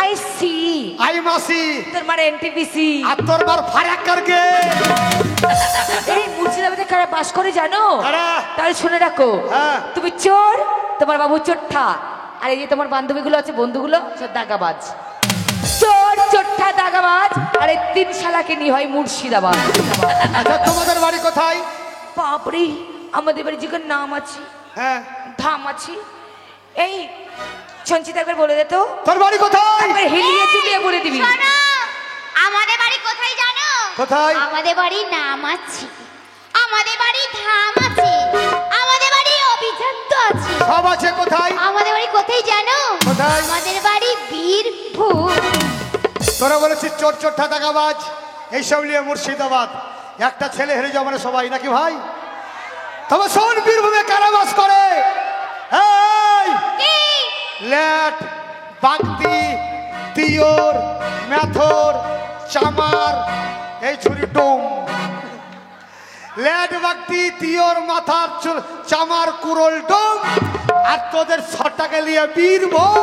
आई सी आई मासी তোর মার এনটিপিসি আর তোর বার ফারাক করকে এই মুর্শিদাবাদে কারা বাস করে জানো কারা? তাহলে শুনে রাখো হ্যাঁ। তুমি চোর তোমার বাবু চোরঠা আর এই যে তোমার বান্ধবীগুলো আছে বন্ধুগুলো সব দাগাবাজ চোর চোরঠা দাগাবাজ আর এই তিন শালাকে নিয়ে হয় মুর্শিদাবাদ আচ্ছা তোমাদের বাড়ি কোথায়? বাপরে আমাদের বাড়ি যেখানে নাম আছে হ্যাঁ ধাম আছে এই সঞ্চিতা একবার বলে দে তো তোর বাড়ি কোথায়? একবার হিলিয়ে দিলিয়ে বলে দিবি শোনো, আমাদের বাড়ি কোথায় জানো? কোথায়? আমাদের বাড়ি নাম আছে, আমাদের বাড়ি ধাম আছে, আমাদের বাড়ি অভিজাত আছে। সব আছে কোথায়? আমাদের বাড়ি কোথায় জানো? কোথায়? আমাদের বাড়ি বীরভূম। তোরা বলেছিস চোর চোর ঠাটাকাবাজ এইসব নিয়ে মুর্শিদাবাদ একটা ছেলে হেরে যাবে না সবাই নাকি ভাই? তবে শোন বীরভূমে কারাবাস করে এই কি? লেট বাগদি তিয়োর মেথর চামার এই ছুরি ডোম লেট বাগদি তিয়োর মাথার চামার কুরল ডোম আর তোদের ছটাকে নিয়ে বীরভূম।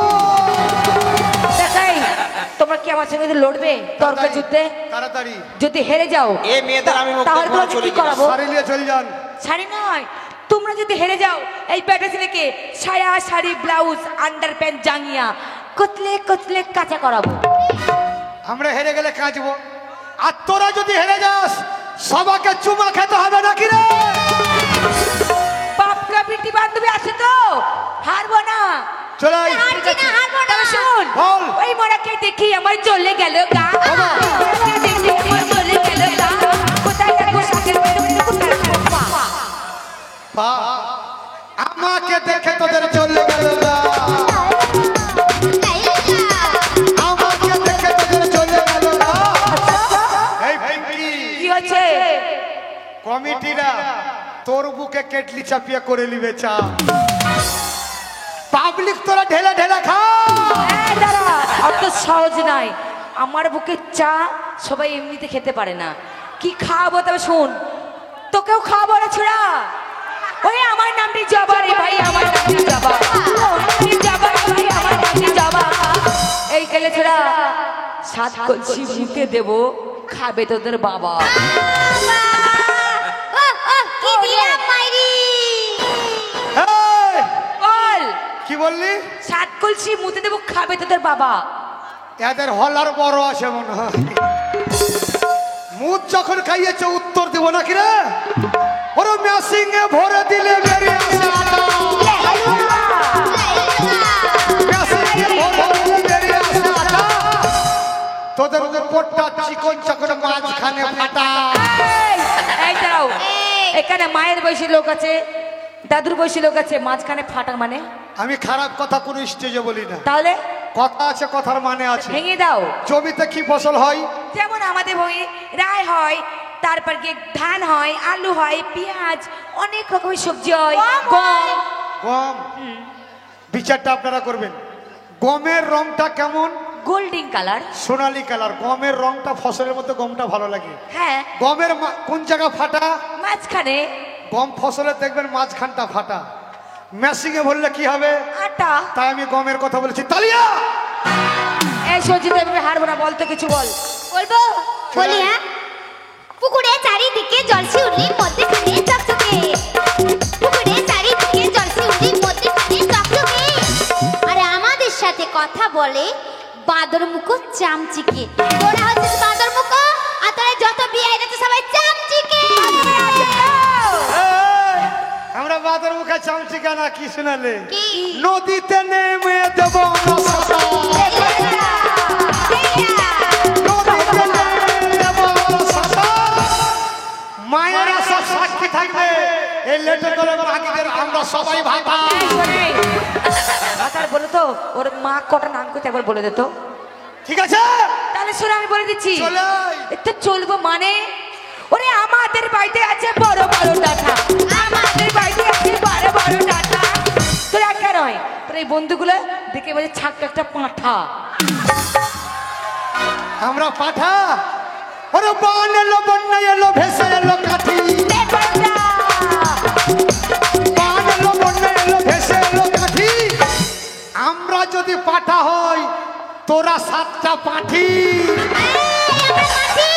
দেখাই তোমরা কি আমার সঙ্গে লড়বে তর্ক যুদ্ধে তাড়াতাড়ি যদি হেরে যাও এ মেয়েদের আমি মুক্ত তাহলে করে তোমাকে চলে কি গেলাম। করাবো সারি নিয়ে চলে যান। শাড়ি নয় তোমরা যদি হেরে যাও এই ব্যাটা ছেলেকে সায়া শাড়ি ব্লাউজ আন্ডার প্যান্ট জাঙ্গিয়া কতলে কতলে কাঁচা করাবো আমরা হেরে গেলে কাঁচবো আর তোরা যদি হেরে যাস সবাইকে চুমা খেতে হবে নাকি রে? বাপকা বিটি বান্ধবী আছে তো হারবো না চলাই হারছি না, হারবো না। তবে শোন বল। ওই মোড়াকে দেখি আমার চলে গেল গা মোড়াকে দেখি আমার চলে গেল গা কোথায় রাখবো শাকের মধ্যে কোথায় রাখবো পা? পা আমাকে দেখে তোদের চলে গেল গা। আমাকে দেখে তোদের চলে গেল গা। এই ভেঙ্কি কি হচ্ছে কমিটিরা তোর বুকে কেটলি চাপিয়ে করে নিবে চা পাবলিক তোরা ঢেলে ঢেলে খা। এই দাঁড়া অত সহজ নয় আমার বুকে চা সবাই এমনিতে খেতে পারে না কি খাওয়াবো তবে শোন তোকেও খাওয়াবো না ছোড়া ওই আমার নামটি জবা রে ভাই আমার নামটি জবা জবা রে ভাই আমার নামটি জবা এই গেলে ছোড়া সাত কলসি মুখে দেবো খাবে তোদের বাবা কি দিলাম মাইরি? এই, বল কি বললি? সাত কলসি মুখে দেবো খাবে তোদের বাবা এদের হলার বড় আছে মনে হয় মুখ যখন খাইয়েছে উত্তর দেবো নাকি রে? ওরা মেশিং এ ভরে দিলে বেরিয়ে আসে আটা। মেশিং এ ভরে দিলে বেরিয়ে আসে আটা। তোদের উপরটা চিকন চাকন মাঝখানে ফাটা। এই দাও এই। এখানে মায়ের বয়সী লোক আছে দাদুর বয়সী লোক আছে মাঝখানে ফাটা মানে আমি খারাপ কথা কোনো স্টেজে বলি না তাহলে কথা আছে কথার মানে আছে ভেঙে দাও জমিতে কি ফসল হয়? যেমন আমাদের বই রায় হয় তারপর গিয়ে ধান হয় আলু হয় পেঁয়াজ অনেক রকমের সবজি হয় গম গম বিচারটা আপনারা করবেন গমের রংটা কেমন? গোল্ডেন কালার সোনালী কালার। গমের রংটা ফসলের মধ্যে গমটা ভালো লাগে। হ্যাঁ গমের কোন জায়গা ফাটা? মাঝখানে গম ফসলের দেখবেন মাঝখানটা ফাটা। মেশিং এ ভরলে কি হবে? আটা তাই আমি গমের কথা বলেছি। তালিয়া এই সবজিতে এভাবে হারবো না বলতো কিছু বল বলবো? বলি হ্যাঁ। পুকুরে চারিদিকে জলসি উঠলি মধ্যেখানে চকচকে, পুকুরে চারিদিকে জলসি উঠলি মধ্যেখানে চকচকে। আরে আমাদের সাথে কথা বলে বাদর মুখো চামচিকে। তোরা হচ্ছিস বাদর মুখো আর তোরা যত বিয়ে আছে সবাই চামচিকে। এই, আমরা বাদর মুখে চামচিকা না কি শোনালে? কি? নদীতে নেমে দেব না শশা। নদীতে নেমে দেব না শশা। মায়েরা সব সাক্ষী থাকবে এই লেটে করে বাকিদের আমরা সবাই ভাতা। ভাতার বলে তো ওর মা কটা নাম করতে একবার বলে দে তো ঠিক আছে তাহলে শোনো আমি বলে দিচ্ছি চলে আয়। এটা চলবো মানে ওরে আমাদের বাড়িতে আছে বড় বড় ডাটা আমাদের বাড়িতে আছে বড় বড় ডাটা তোর একা নয় তোর এই বন্ধুগুলো দেখে বলে ছাক একটা পাঁঠা আমরা পাঠা ওরে বান এলো বন্যা এলো ভেসে এলো কাঠি বান এলো বন্যা এলো ভেসে এলো কাঠি আমরা যদি পাঠা হই তোরা 7টা পাঠি। আমার মাটি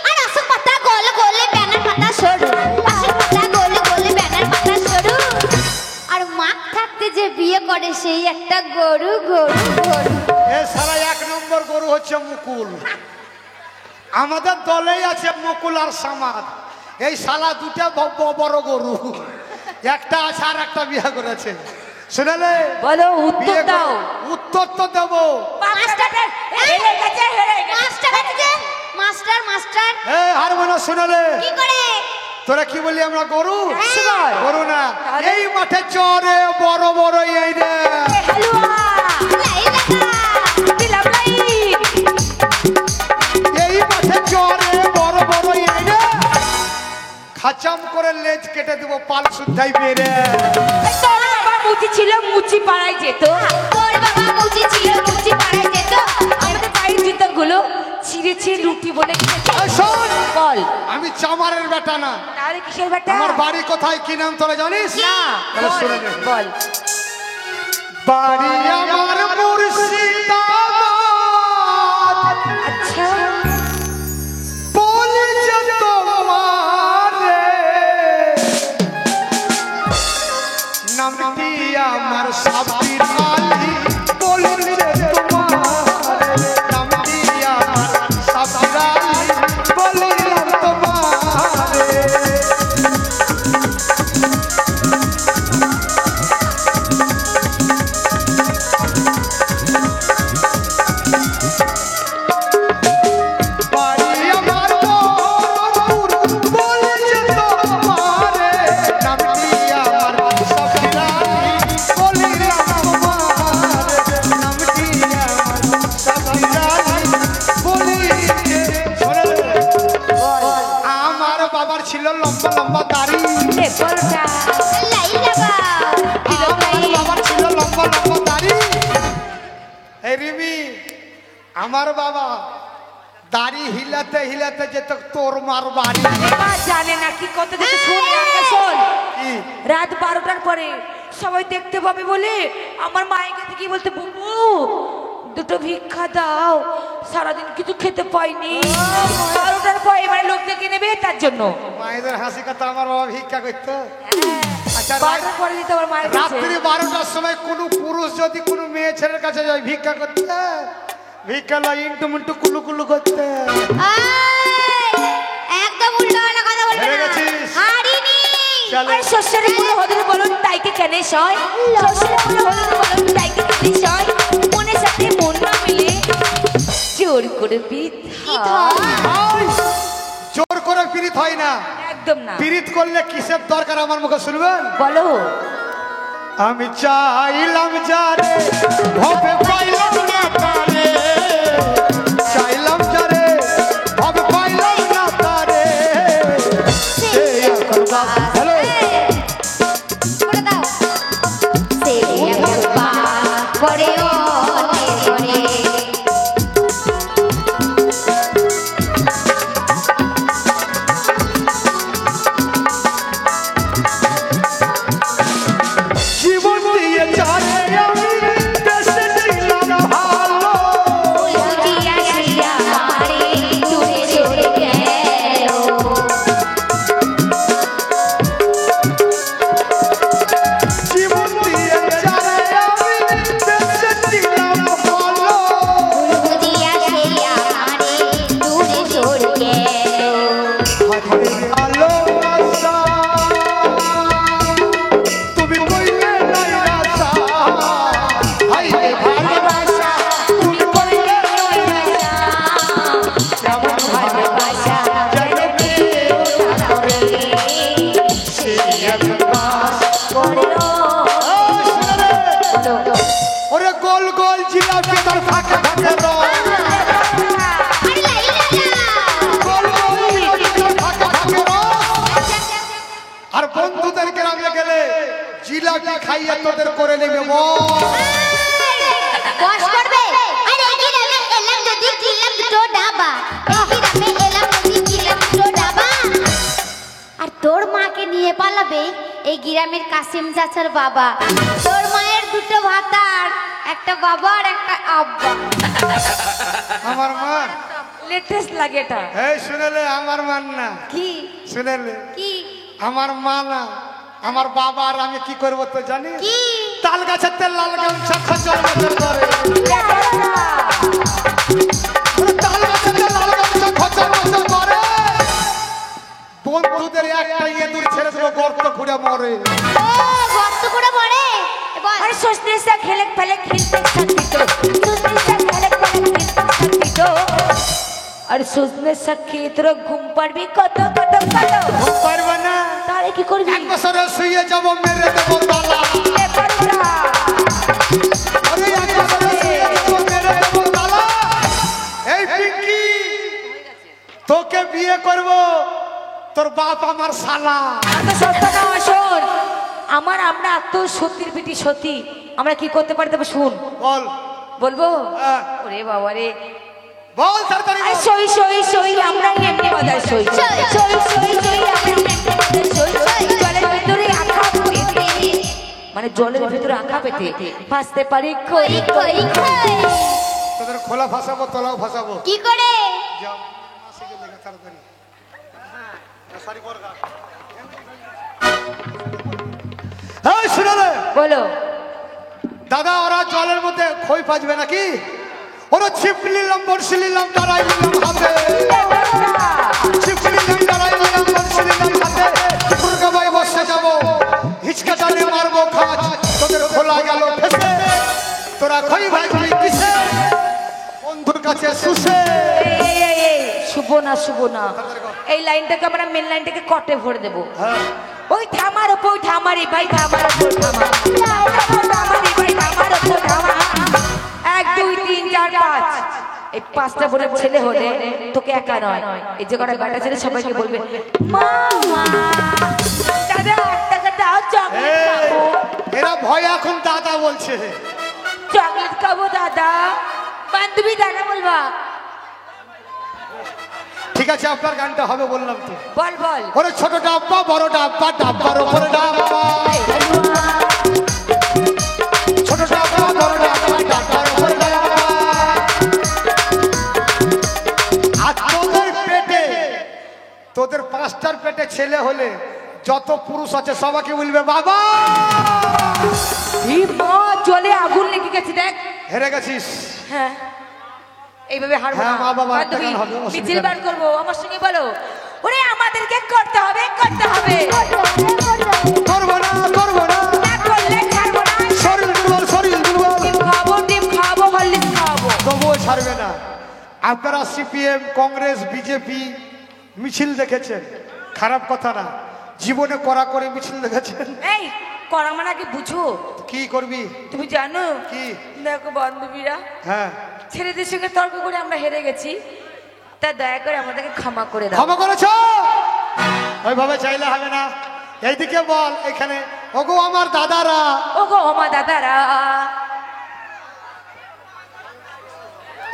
আর অশোক পাতা গোল গোল ব্যানার পাতা সরু অশোক পাতা গোল গোল ব্যানার পাতা সরু আর মাঠ থাকতে যে বিয়ে করে সেই একটা গরু গরু গরু এ সারা 1 নম্বর গরু হচ্ছে মুকুল। আমাদের দলেই আছে মুকুল আর সামাদ। এই শালা দুটা বড় গরু, একটা আছে আর একটা বিয়ে করেছে। শুনেলে বলো উত্তর বিয়ে দাও। উত্তর তো দেবো। মাস্টার মাস্টার মাস্টার হারমোনা শুনেলে কি করে তোরা কি বলি আমরা গরু? শুনল। গরু না, তাহলে? এই মাঠে চরে বড় বড় এই রে হালুয়া লাই লাগা দিলাম লাই। এই মাঠে চরে বড় বড় এই রে খাচাম করে লেজ কেটে দেবো পাল শুদ্ধাই বেরে। তোর বাবা মুচি ছিল, মুচি পাড়ায় যেত। তোর বাবা মুচি ছিল মুচি পাড়ায় যেত আমাদের পায়ের জুতোগুলো ছিঁড়েছে রুটি বলে খেয়েছে। এই শোন, বল আমি চামারের বেটা না। তাহলে কিসের বেটা? আমার বাড়ি কোথায়, কি নাম তোরা জানিস? না তাহলে বল, শুনে নে। বল। বাড়ি আমার মুর্শিদাবাদ, আচ্ছা বলছে তোমারে নামটি আমার সাবির আলী, বলছে তোমারে নামটি আমার সাবির আলী, বললাম তোমারে। বাড়ি আমার বহরমপুর, বলছে তোমারে নামটি আমার সাবির আলী, বললাম তোমারে নামটি আমার সাবির আলী, বলছে। আমার বাবার ছিল লম্বা লম্বা দাড়ি, এ বলটা লাই লাগা আমার বাবার ছিল লম্বা লম্বা দাড়ি। এই রিমি, আমার বাবা দাড়ি হিলাতে হিলাতে যেত তোর মার বাড়ি। এবার জানে না কি কত দিতে শুন রাখা শোন। কি? রাত 12টার পরে সবাই দেখতে পাবে বলে আমার মায়ের কাছে কি বলতে, বুবু দুটো ভিক্ষা দাও, সারাদিন কিছু খেতে পাইনি। 12টার পরে মানে লোক দেখে নেবে তার জন্য। মায়েদের হাসি কথা আমার বাবা ভিক্ষা করতো। আচ্ছা, 12টার পরে দিতে আমার মায়ের কাছে। রাত্রি 12টার সময় কোনো পুরুষ যদি কোনো মেয়ে ছেলের কাছে যায় ভিক্ষা করতে, ভিক্ষা লাই ইন্টু মিন্টু কুলু কুলু করতে। একদম উল্টো হলো কথা বলবে হেরে না গেছিস। হারিনি চলে আর শস্যের পুরো হদের বলুন তাইকে কেনে সয়, শস্যের পুরো হদের বলুন তাইকে কেনে সয়, মনের সাথে মন না মিলে জোর করে বিধ হয়। আই, জোর করে পীড়িত হয় না। একদম না। পীড়িত করলে কিসের দরকার আমার মুখে শুনবেন? বলো আমি চাইলাম যারে ভবে পাইলাম না তারে, চাইলাম যারে ভবে পাইলাম না তারে, সে এখন বাস। হ্যালো, করে দাও সে এখন বাস করে অনেক জীবন দিয়ে যারে আমি দেশে ছিলাম ভালো, বুঝিয়া শিয়া মারে দূরে চলে গেল জীবন দিয়ে যারে আমি দেশে ছিলাম ভালো, বুঝিয়া শিয়া মারে দূরে চলে গেল ভালোবাসা তুমি কইলে নাই আশা, হাই রে ভালোবাসা তুমি কইলে নাই আশা, কেমন ভালোবাসা জগতে করে সে এখন বাস করে। ওরে গোল গোল জিলাপি তার ফাঁকে ফাঁকে রয়, আরে লাই লাগা গোল গোল জিলাপি তার ফাঁকে ফাঁকে রয়। আর বন্ধুদের গ্রামে গেলে জিলাপি খাইয়ে তোদের করে নেবে বস করবে আরে এই গ্রামে এলাম যদি কিলাম দুটো ডাবা এই গ্রামে এলাম যদি কিলাম দুটো ডাবা আর তোর মাকে নিয়ে পালাবে এই গ্রামের কাসিম চাচার বাবা তোর মায়ের দুটো ভাতার একটা বাবা আর একটা আব্বা। আমার মা লেটেস্ট লাগে এটা। এই শুনেলে আমার মান না, কি শুনেলে কি আমার মা না, আমার বাবা। আর আমি কি করবো তো জানিস? কি তাল গাছের তেল লাল গামছা খচর মচর করে। তাল গাছের তেল লাল গামছা খচর মচর করে। বন্ধুদের একটা ইঁদুর ছেড়ে দেবো, গর্ত খুঁড়ে মরে। ও গর্ত করে পড়ে বল अरे सोचने से खेलक पलक खेलते सकती तो सोचने से खेलक पलक खेलते सकती तो अरे सोचने से खेतरो घूम पर भी कतो कतो कतो ঘুম পারবে না। तारे की করবি এক বছরে শুয়ে যাবো, মেরে দেবো তালা। এ করবরা আরে এক বছরে শুয়ে যাবো, মেরে দেবো তালা। এই পিঙ্কি, তোকে বিয়ে করব, তোর বাপ আমার শালা। তো সত্য না শোন আমার আমরা তো সত্যির পিটি সত্যি আমরা কি করতে পারি তবে শুন বল বলবো হ্যাঁ। ওরে বাবা রে বল তাড়াতাড়ি আরে বল। সই সই সই আমরা এমনি বাজার সই সই সই সই আমরা এমনি বাজার সই জলের ভিতরে আঁকা পেতে মানে জলের ভিতরে আঁকা পেতে ফাঁসতে পারি কই কই কই কই তোদের খোলা ফাঁসাবো, তলাও ফাঁসাবো। কি করে যাও, মাসিকে লেগে তাড়াতাড়ি। শাড়ি পর গা। এই শুনে রে, বলো দাদা ওরা জলের মধ্যে খই পাজবে নাকি? ওরা ছিপ নিলাম, বড়শি নিলাম, দাঁড়াই নিলাম হাতে। ছিপ নিলাম, দাঁড়াই নিলাম, বড়শি নিলাম হাতে। দুর্গাবাই বসে যাবো, হিচকা টানে মারবো খাঁচ। তোদের খোলা গেল ফেসে, তোরা খই ভাজবি কিসে? বন্ধুর কাছে সুসে। শুভ না শুভ না এই লাইনটাকে আমরা মেন লাইনটাকে কটে ভরে দেবো হ্যাঁ, ওই থামার ওপর থামারি ভাই থামার ওপর থামা থামারি ভাই থামার ওপর থামা 1 2 3 4 5 এই পাঁচটা বোনের ছেলে হলে তোকে একা নয় এই যে কটা বেটা ছেলে সবাইকে বলবে মামা দাদা টাকা দাও চকলেট এই, খাবো এরা ভয় এখন দাদা বলছে। চকলেট খাবো দাদা বান্ধবী দাদা বলবা ঠিক আছে, আপনার গানটা হবে বললাম তো। বল বল ওরে ছোট ডাব্বা, বড় ডাব্বা, ডাব্বার উপরে ডাব্বা। ছোট ডাব্বা, বড় ডাব্বা, ডাব্বার উপরে ডাব্বা। আর তোদের 5টার পেটে ছেলে হলে যত পুরুষ আছে সবাইকে বলবে বাবা। এই মা জলে আগুন লেগে গেছে দেখ হেরে গেছিস। হ্যাঁ এইভাবে হারবো হ্যাঁ, না মা বাবা একটা বান্ধবী, গান হবে, অসুবিধা মিছিল নেই। বার করবো আমার সঙ্গে বলো ওরে আমাদেরকে করতে হবে করতে হবে করবো না, করবো না। না করলে ছাড়বো না শরীর দুর্বল, শরীর দুর্বল। ডিম খাবো হরলিক্স খাবো তবুও ছাড়বে না। আপনারা সিপিএম, কংগ্রেস, বিজেপি মিছিল দেখেছেন, খারাপ কথা না। জীবনে করা করে মিছিল দেখেছেন। এই করা মানে আগে বুঝো কি করবি? তুমি জানো কি? দেখো বান্ধবীরা হ্যাঁ, ছেলেদের সঙ্গে তর্ক করে আমরা হেরে গেছি তা দয়া করে আমাদেরকে ক্ষমা করে দাও ক্ষমা করেছ? ওইভাবে চাইলে হবে না। এইদিকে বল, এখানে ওগো আমার দাদারা। ও গো আমার দাদারা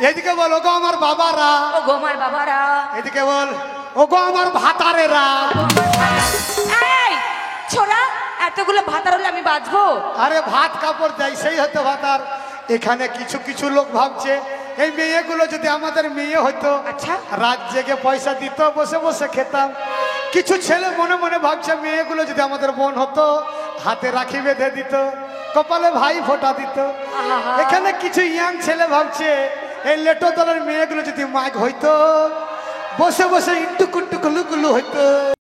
এইদিকে বল, ওগো আমার বাবারা। ও গো আমার বাবারা এদিকে বল, ওগো আমার ভাতারেরা। এই ছোড়া এতগুলো ভাতার হলে আমি বাঁচবো আরে ভাত কাপড় দেয় সেই হতো ভাতার। এখানে কিছু কিছু লোক ভাবছে এই মেয়েগুলো যদি আমাদের মেয়ে হতো, আচ্ছা। রাত জেগে পয়সা দিত, বসে বসে খেতাম। কিছু ছেলে মনে মনে ভাবছে মেয়েগুলো যদি আমাদের বোন হতো, হাতে রাখি বেঁধে দিত, কপালে ভাই ফোঁটা দিত। আহা। এখানে কিছু ইয়াং ছেলে ভাবছে এই লেটো দলের মেয়েগুলো যদি মাগ হইতো, বসে বসে ইট্টু কুট্টু কুলু কুলু হইতো।